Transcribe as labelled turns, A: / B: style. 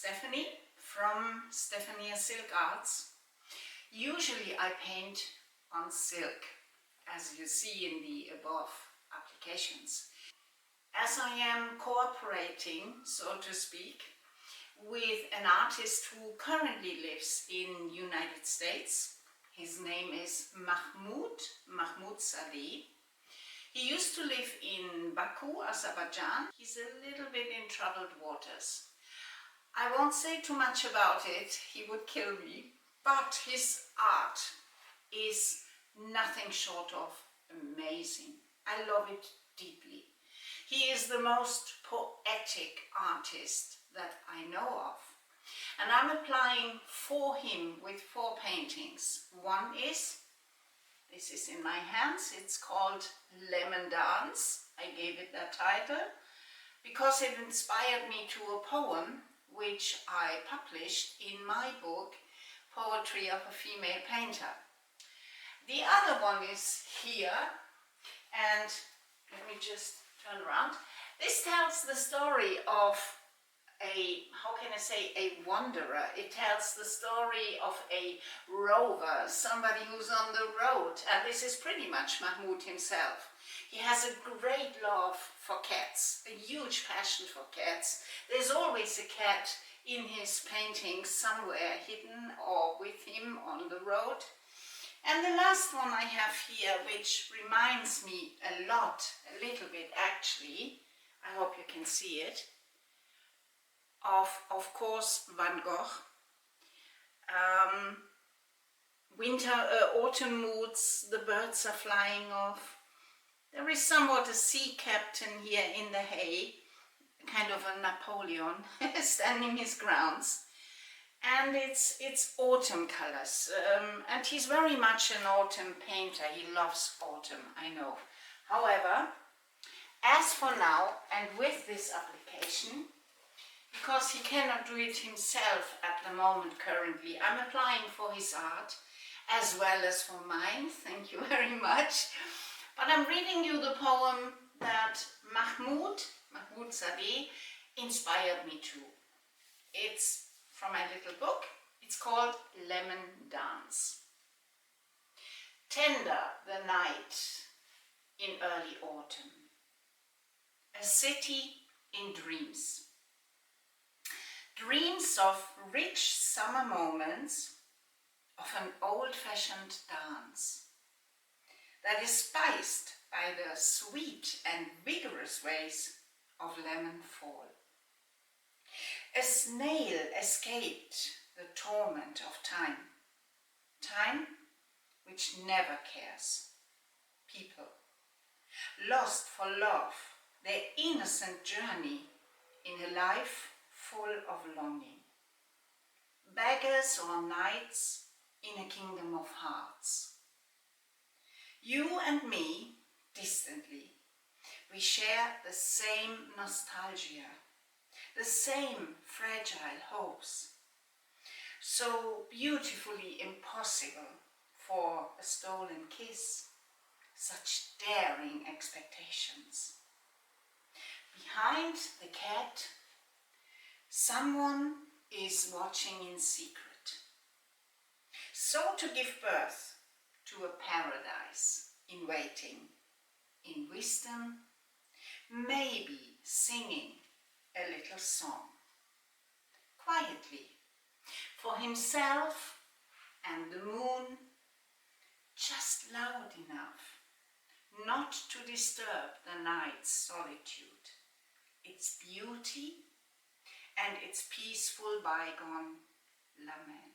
A: Stefanie from Stefaniasilkarts. Usually I paint on silk, as you see in the above applications. As I am cooperating, so to speak, with an artist who currently lives in the United States. His name is Mahmud Mahmudzade I. He used to live in Baku, Azerbaijan. He's a little bit in troubled waters. I won't say too much about it, he would kill me, but his art is nothing short of amazing. I love it deeply. He is the most poetic artist that I know of. And I'm applying for him with 4 paintings. One is, this is in my hands, it's called Lemon Dance. I gave it that title because it inspired me to a poem which I published in my book, Poetry of a Female Painter. The other one is here, and let me just turn around. This tells the story of a wanderer. It tells the story of a rover, somebody who's on the road, and this is pretty much Mahmud himself. He has a great love for cats, a huge passion for cats. There's always a cat in his painting somewhere hidden or with him on the road. And the last one I have here, which reminds me a little bit actually, I hope you can see it, of course, Van Gogh. Autumn moods, the birds are flying off. There is somewhat a sea captain here in the hay, kind of a Napoleon, standing his grounds. And it's autumn colors, and he's very much an autumn painter. He loves autumn, I know. However, as for now, and with this application, because he cannot do it himself at the moment currently, I'm applying for his art as well as for mine, thank you very much. But I'm reading you the poem that Mahmud Mahmudzade inspired me to. It's from my little book. It's called Lemon Dance. Tender the night in early autumn. A city in dreams. Dreams of rich summer moments, of an old-fashioned dance that is spiced by the sweet and vigorous ways of lemon fall. A snail escaped the torment of time, time which never cares. People, lost for love, their innocent journey in a life full of longing. Beggars or knights in a kingdom of hearts. You and me, distantly, we share the same nostalgia, the same fragile hopes, so beautifully impossible for a stolen kiss, such daring expectations. Behind the cat, someone is watching in secret. So to give birth to a paradise in waiting, in wisdom, maybe singing a little song, quietly, for himself and the moon, just loud enough not to disturb the night's solitude, its beauty and its peaceful bygone lament.